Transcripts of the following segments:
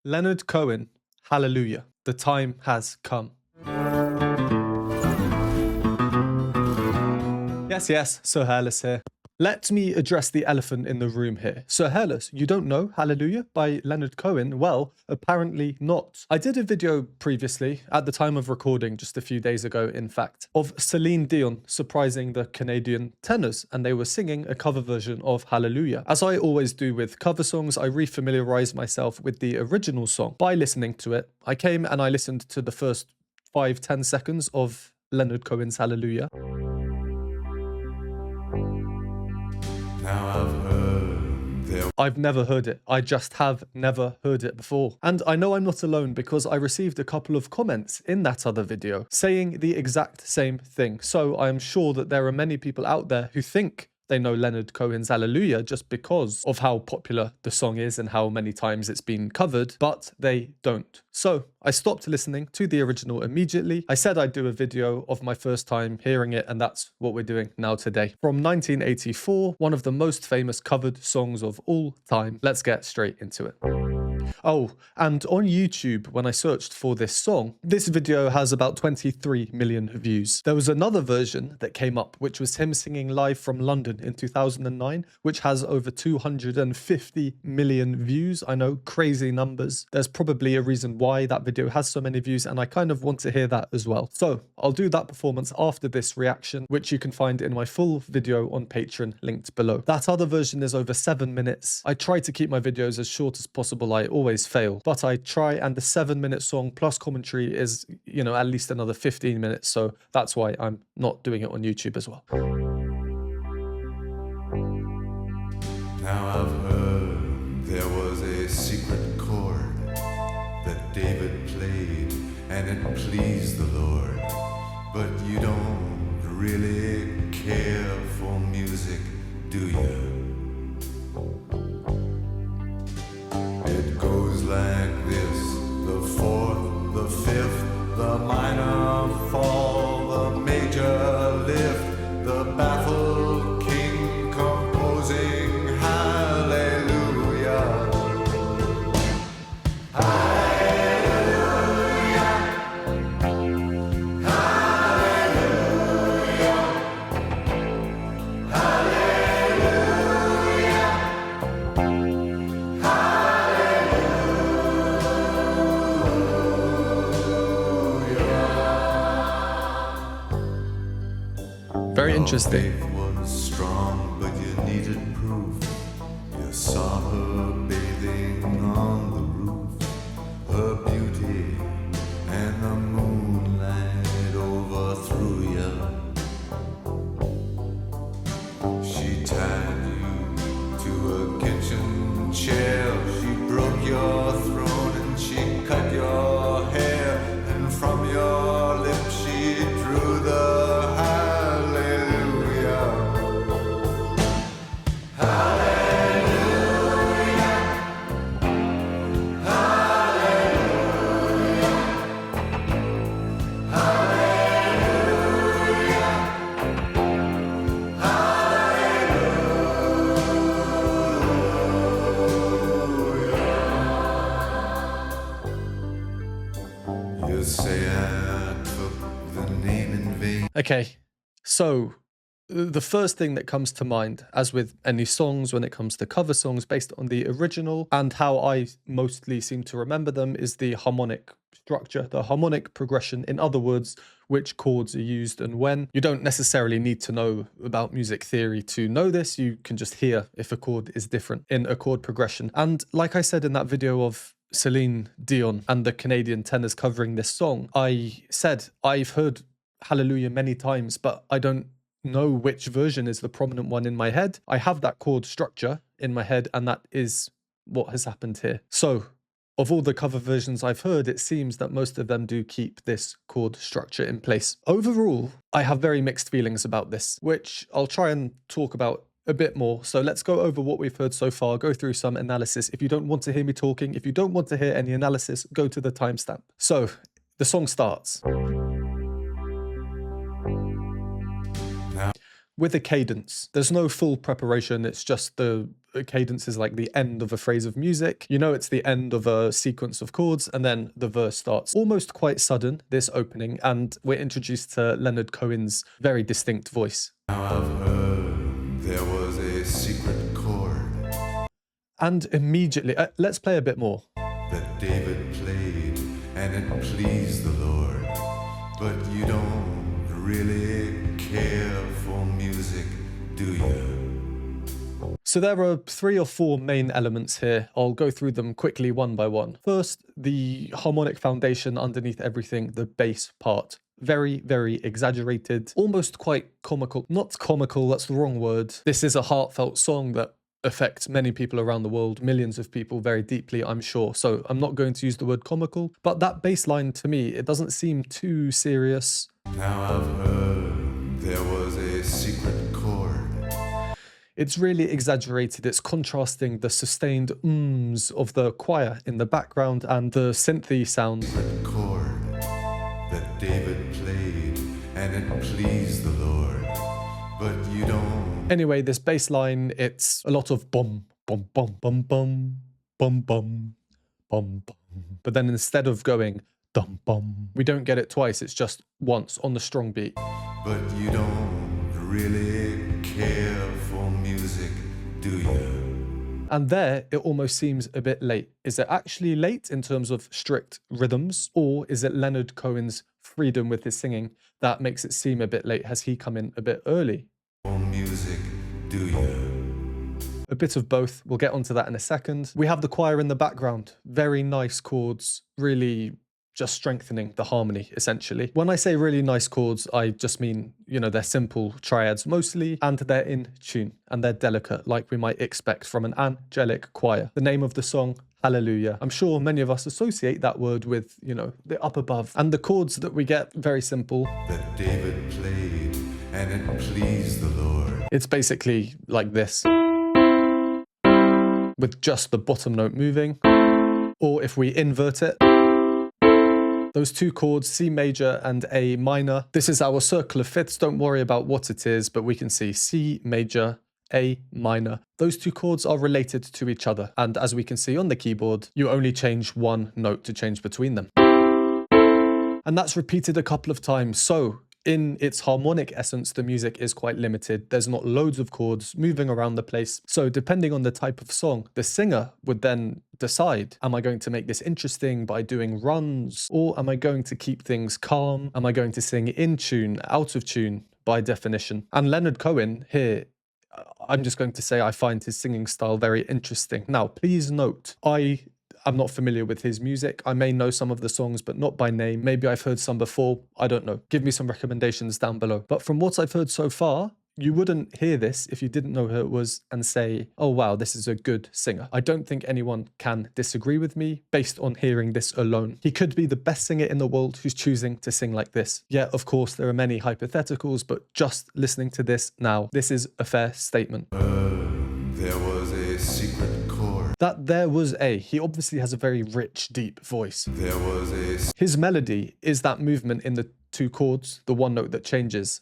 Leonard Cohen, Hallelujah. The time has come. Yes, Sir Hairless here. Let me address the elephant in the room here. Sir Hairless, you don't know Hallelujah by Leonard Cohen? Well, apparently not. I did a video previously, at the time of recording, just a few days ago in fact, of Celine Dion surprising the Canadian tenors, and they were singing a cover version of Hallelujah. As I always do with cover songs, I refamiliarized myself with the original song by listening to it. I came and I listened to the first 5-10 seconds of Leonard Cohen's Hallelujah. I've never heard it. I just have never heard it before. And I know I'm not alone because I received a couple of comments in that other video saying the exact same thing. So I am sure that there are many people out there who think they know Leonard Cohen's Hallelujah just because of how popular the song is and how many times it's been covered, but they don't. So I stopped listening to the original immediately. I said I'd do a video of my first time hearing it, and that's what we're doing now today. From 1984, one of the most famous covered songs of all time. Let's get straight into it. Oh, and on YouTube, when I searched for this song, this video has about 23 million views. There was another version that came up, which was him singing live from London in 2009, which has over 250 million views. I know, crazy numbers. There's probably a reason why that video has so many views, and I kind of want to hear that as well. So I'll do that performance after this reaction, which you can find in my full video on Patreon, linked below. That other version is over 7 minutes. I try to keep my videos as short as possible. I always fail, but I try, and the 7-minute song plus commentary is, at least another 15 minutes, so that's why I'm not doing it on YouTube as well. Now I've heard there was a secret chord that David played and it pleased the Lord, but you don't really care for music, do you? It goes like this: the fourth, the fifth, the minor fall, the major lift, the baffled king composing hallelujah. Very interesting. Her faith was strong, but you needed proof. You saw her bathing on the roof, her beauty and the moonlight overthrew you. She tied you to a kitchen chair, she broke your throat and she cut your hair, and from your lips she drew the Okay, so the first thing that comes to mind, as with any songs when it comes to cover songs based on the original, and how I mostly seem to remember them, is the harmonic structure, the harmonic progression. In other words, which chords are used and when. You don't necessarily need to know about music theory to know this. You can just hear if a chord is different in a chord progression. And like I said in that video of Celine Dion and the Canadian tenors covering this song, I said I've heard Hallelujah many times, but I don't know which version is the prominent one in my head. I have that chord structure in my head, and that is what has happened here. So of all the cover versions I've heard, it seems that most of them do keep this chord structure in place. Overall, I have very mixed feelings about this, which I'll try and talk about a bit more. So let's go over what we've heard so far, go through some analysis. If you don't want to hear me talking, if you don't want to hear any analysis, go to the timestamp. So the song starts. with a cadence. There's no full preparation, it's just the cadence is like the end of a phrase of music. You know it's the end of a sequence of chords, and then the verse starts. Almost quite sudden, this opening, and we're introduced to Leonard Cohen's very distinct voice. Now I've heard there was a secret chord And immediately, let's play a bit more. that David played, and it pleased the Lord. But you don't really care for music, do you? So there are 3 or 4 main elements here. I'll go through them quickly one by one. First, the harmonic foundation underneath everything, the bass part. Very, very exaggerated, almost quite comical. Not comical, that's the wrong word. This is a heartfelt song that affects many people around the world, millions of people very deeply, I'm sure. So I'm not going to use the word comical, but that bass line to me, it doesn't seem too serious. Now I've heard there was a secret chord It's really exaggerated. It's contrasting the sustained ums of the choir in the background and the synthy sound. chord that David played, and it pleased the Lord. But you don't. Anyway, this bass line, it's a lot of bum, bum, bum, bum, bum, bum, bum, bum, bum. But then instead of going dum, bum, we don't get it twice. It's just once on the strong beat. But you don't really care for music, do you? And there, it almost seems a bit late. Is it actually late in terms of strict rhythms? Or is it Leonard Cohen's freedom with his singing that makes it seem a bit late? Has he come in a bit early? For music, do you? A bit of both. We'll get onto that in a second. We have the choir in the background. Very nice chords, really just strengthening the harmony, essentially. When I say really nice chords, I just mean, you know, they're simple triads mostly, and they're in tune, and they're delicate, like we might expect from an angelic choir. The name of the song, Hallelujah. I'm sure many of us associate that word with, you know, the up above. And the chords that we get, very simple. That David played, and it pleased the Lord. It's basically like this, with just the bottom note moving. Or if we invert it, those 2 chords, C major and A minor. This is our circle of fifths. Don't worry about what it is, but we can see C major, A minor. Those 2 chords are related to each other. And as we can see on the keyboard, you only change one note to change between them. And that's repeated a couple of times. So in its harmonic essence, the music is quite limited. There's not loads of chords moving around the place. So depending on the type of song, the singer would then decide, am I going to make this interesting by doing runs? Or am I going to keep things calm? Am I going to sing in tune, out of tune by definition? And Leonard Cohen here, I'm just going to say I find his singing style very interesting. Now, please note, I'm not familiar with his music. I may know some of the songs, but not by name. Maybe I've heard some before. I don't know. Give me some recommendations down below. But from what I've heard so far, you wouldn't hear this if you didn't know who it was and say, oh wow, this is a good singer. I don't think anyone can disagree with me based on hearing this alone. He could be the best singer in the world who's choosing to sing like this. Yeah, of course, there are many hypotheticals, but just listening to this now, this is a fair statement. There was a secret chord. That there was a. He obviously has a very rich, deep voice. There was a. His melody is that movement in the 2 chords, the one note that changes.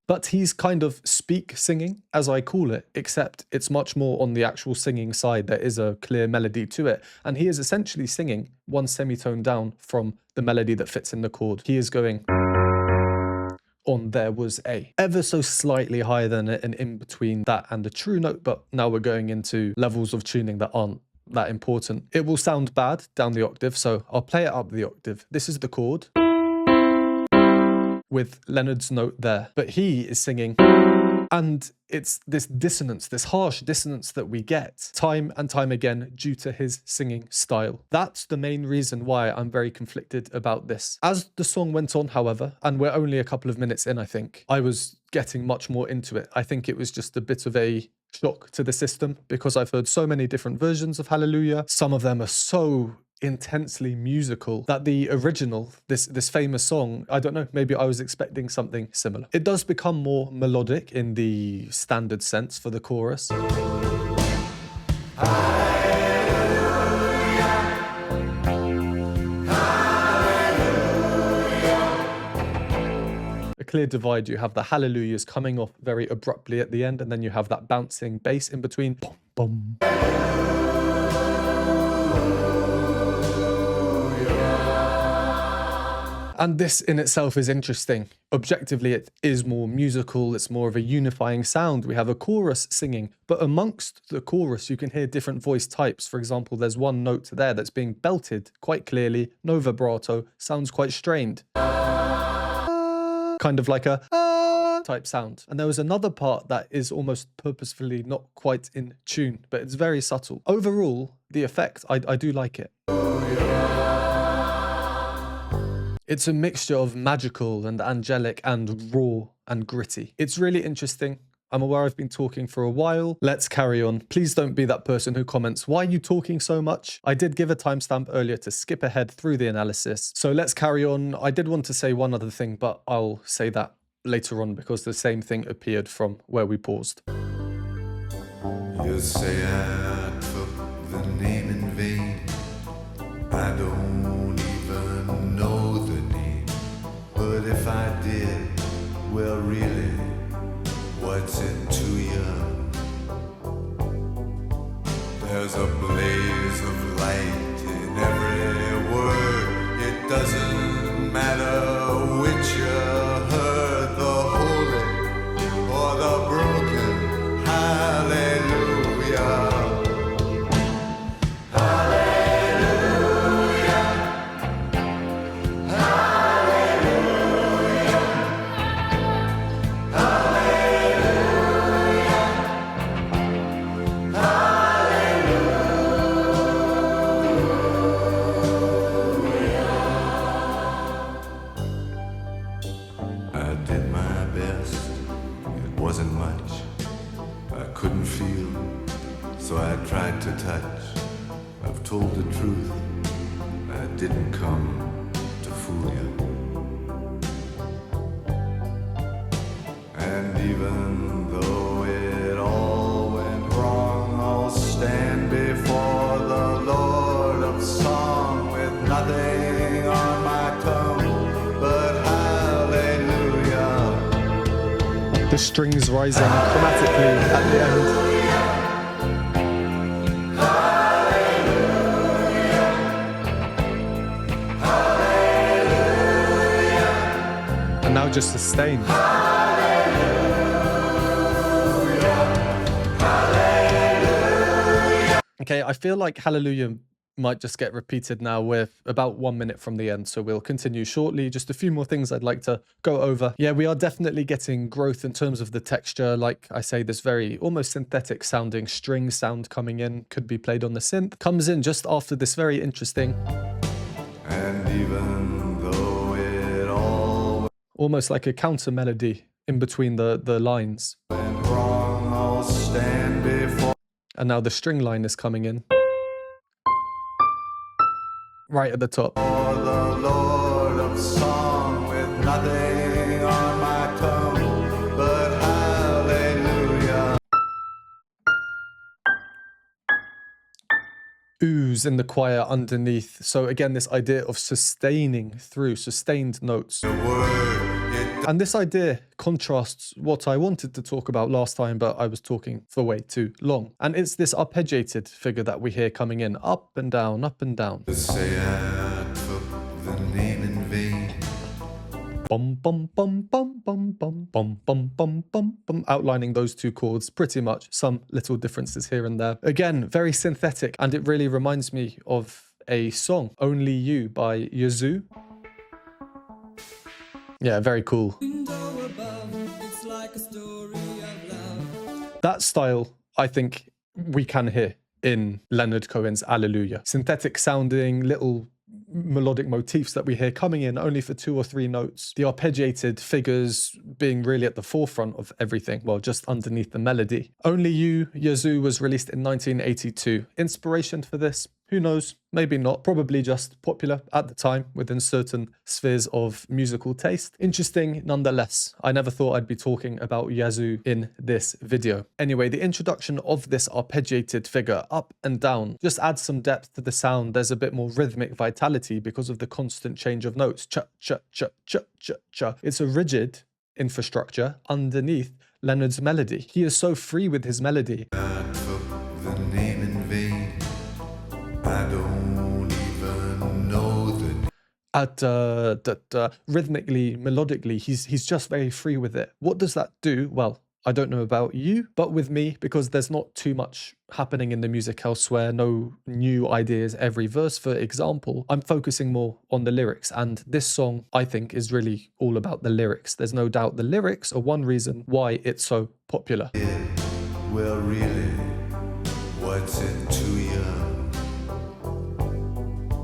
But he's kind of speak singing, as I call it, except it's much more on the actual singing side. There is a clear melody to it. And he is essentially singing 1 semitone down from the melody that fits in the chord. He is going on there was a. Ever so slightly higher than it, and in between that and the true note, but now we're going into levels of tuning that aren't that important. It will sound bad down the octave, so I'll play it up the octave. This is the chord with Leonard's note there, but he is singing, and it's this dissonance, this harsh dissonance that we get time and time again due to his singing style. That's the main reason why I'm very conflicted about this. As the song went on, however, and we're only a couple of minutes in, I think, I was getting much more into it. I think it was just a bit of a shock to the system because I've heard so many different versions of Hallelujah. Some of them are so intensely musical that the original, this famous song, I don't know, maybe I was expecting something similar. It does become more melodic in the standard sense for the chorus. A clear divide. You have the hallelujahs coming off very abruptly at the end, and then you have that bouncing bass in between. Boom, boom. And this in itself is interesting. Objectively, it is more musical, it's more of a unifying sound. We have a chorus singing, but amongst the chorus, you can hear different voice types. For example, there's one note there that's being belted quite clearly, no vibrato, sounds quite strained. Kind of like a type sound. And there was another part that is almost purposefully not quite in tune, but it's very subtle. Overall, the effect, I do like it. It's a mixture of magical and angelic and raw and gritty. It's really interesting. I'm aware I've been talking for a while. Let's carry on. Please don't be that person who comments, "Why are you talking so much?" I did give a timestamp earlier to skip ahead through the analysis. So let's carry on. I did want to say one other thing, but I'll say that later on because the same thing appeared from where we paused. You say I took the name in vain. I don't even know the name. But if I did, well really, what's it to you? There's a blaze of light in every word. It doesn't matter which you heard, the holy or the broken. Hallelujah. I did my best, it wasn't much. I couldn't feel, so I tried to touch. I've told the truth, I didn't come to fool you. And even though it all went wrong, I'll stand before the Lord of Song with nothing on my tongue but hallelujah. The strings rising chromatically at the end. And now just sustained. Okay, I feel like Hallelujah might just get repeated now. We're about 1 minute from the end, so we'll continue shortly. Just a few more things I'd like to go over. Yeah, we are definitely getting growth in terms of the texture. Like I say, this very almost synthetic sounding string sound coming in, could be played on the synth, comes in just after this very interesting. And even though it all almost like a counter melody in between the lines. went wrong, I'll stand before. And now the string line is coming in. Right at the top. For the Lord of Song with nothing on my tongue but hallelujah. Ooze in the choir underneath. So again, this idea of sustaining through sustained notes. And this idea contrasts what I wanted to talk about last time, but I was talking for way too long. And it's this arpeggiated figure that we hear coming in, up and down, up and down. To say I took the name in vain. Bum bum bum bum bum bum bum bum bum bum bum, outlining those two chords pretty much. Some little differences here and there. Again, very synthetic, and it really reminds me of a song, Only You by Yazoo. Yeah, very cool. That style, I think, we can hear in Leonard Cohen's Alleluia. Synthetic sounding, little melodic motifs that we hear coming in only for 2 or 3 notes. The arpeggiated figures being really at the forefront of everything, well, just underneath the melody. Only You, Yazoo was released in 1982. Inspiration for this? Who knows? Maybe not. Probably just popular at the time within certain spheres of musical taste. Interesting nonetheless. I never thought I'd be talking about Yazoo in this video. Anyway, the introduction of this arpeggiated figure up and down just adds some depth to the sound. There's a bit more rhythmic vitality because of the constant change of notes. Cha, cha, cha, cha, cha, cha. It's a rigid infrastructure underneath Leonard's melody. He is so free with his melody. I took the name in vain. I don't even know the Rhythmically, melodically, he's just very free with it. What does that do? Well, I don't know about you, but with me, because there's not too much happening in the music elsewhere, no new ideas every verse, for example, I'm focusing more on the lyrics. And this song, I think, is really all about the lyrics. There's no doubt the lyrics are one reason why it's so popular. well, really, what's it to you?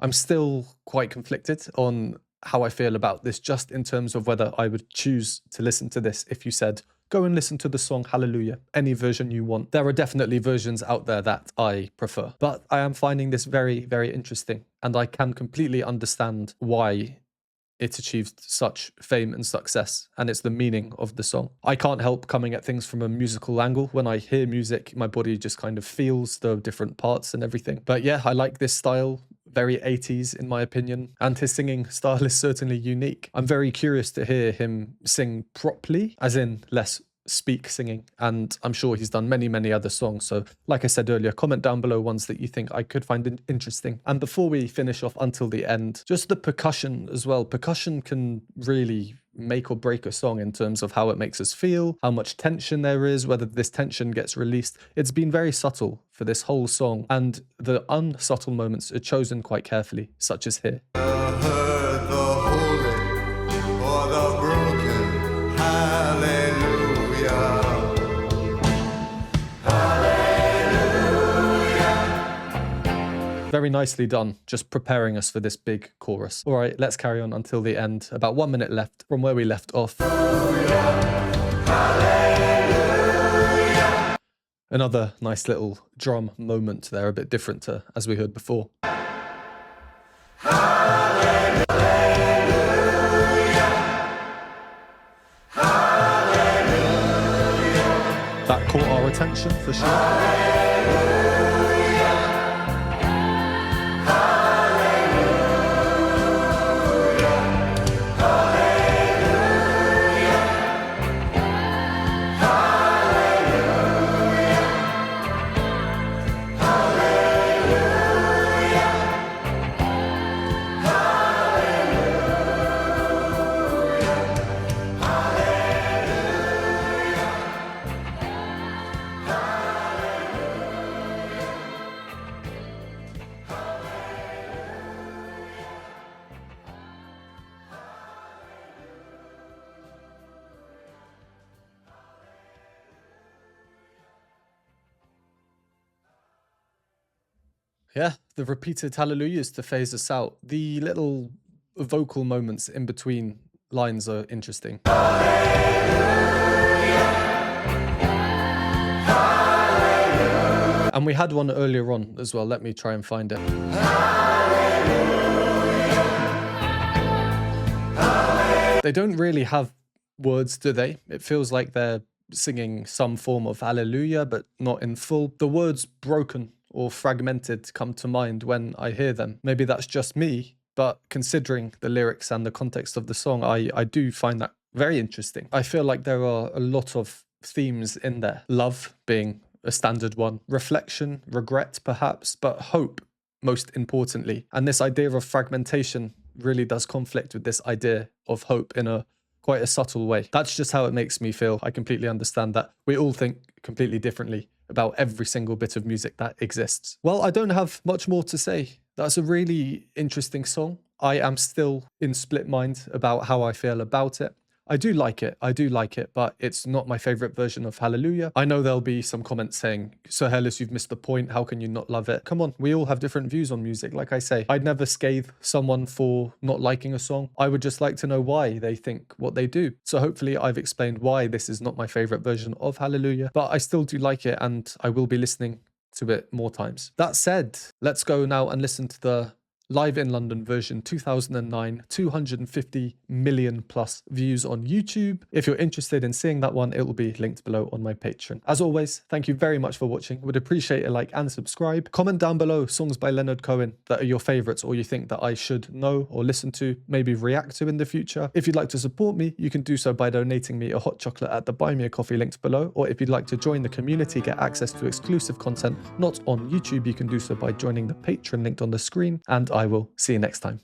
I'm still quite conflicted on how I feel about this, just in terms of whether I would choose to listen to this if you said, go and listen to the song Hallelujah, any version you want. There are definitely versions out there that I prefer, but I am finding this very, very interesting, and I can completely understand why it achieved such fame and success, and it's the meaning of the song. I can't help coming at things from a musical angle. When I hear music, my body just kind of feels the different parts and everything. But yeah, I like this style. Very 80s in my opinion, and his singing style is certainly unique. I'm very curious to hear him sing properly, as in less speak singing, and I'm sure he's done many other songs. So like I said earlier, comment down below ones that you think I could find interesting. And before we finish off until the end, just the percussion as well. Percussion can really make or break a song in terms of how it makes us feel, how much tension there is, whether this tension gets released. It's been very subtle for this whole song, and the unsubtle moments are chosen quite carefully, such as here. Heard the holy or the broken, hallelujah. Very nicely done, just preparing us for this big chorus. All right, let's carry on until the end. About 1 minute left from where we left off. Another nice little drum moment there, a bit different to as we heard before. That caught our attention for sure. Yeah, the repeated hallelujahs to phase us out. The little vocal moments in between lines are interesting. And we had one earlier on as well. Let me try and find it. They don't really have words, do they? It feels like they're singing some form of hallelujah, but not in full. The words broken or fragmented come to mind when I hear them. Maybe that's just me, but considering the lyrics and the context of the song, I do find that very interesting. I feel like there are a lot of themes in there. Love being a standard one, reflection, regret perhaps, but hope most importantly. And this idea of fragmentation really does conflict with this idea of hope in a quite a subtle way. That's just how it makes me feel. I completely understand that we all think completely differently about every single bit of music that exists. Well, I don't have much more to say. That's a really interesting song. I am still in split mind about how I feel about it. I do like it, but it's not my favorite version of Hallelujah. I know there'll be some comments saying, Sir Hairless, you've missed the point. How can you not love it? Come on, we all have different views on music. Like I say, I'd never scathe someone for not liking a song. I would just like to know why they think what they do. So hopefully I've explained why this is not my favorite version of Hallelujah, but I still do like it and I will be listening to it more times. That said, let's go now and listen to the Live in London version 2009, 250 million plus views on YouTube. If you're interested in seeing that one, it will be linked below on my Patreon. As always, thank you very much for watching. Would appreciate a like and subscribe. Comment down below songs by Leonard Cohen that are your favorites or you think that I should know or listen to, maybe react to in the future. If you'd like to support me, you can do so by donating me a hot chocolate at the Buy Me a Coffee linked below, or if you'd like to join the community, get access to exclusive content not on YouTube, you can do so by joining the Patreon linked on the screen, and I will see you next time.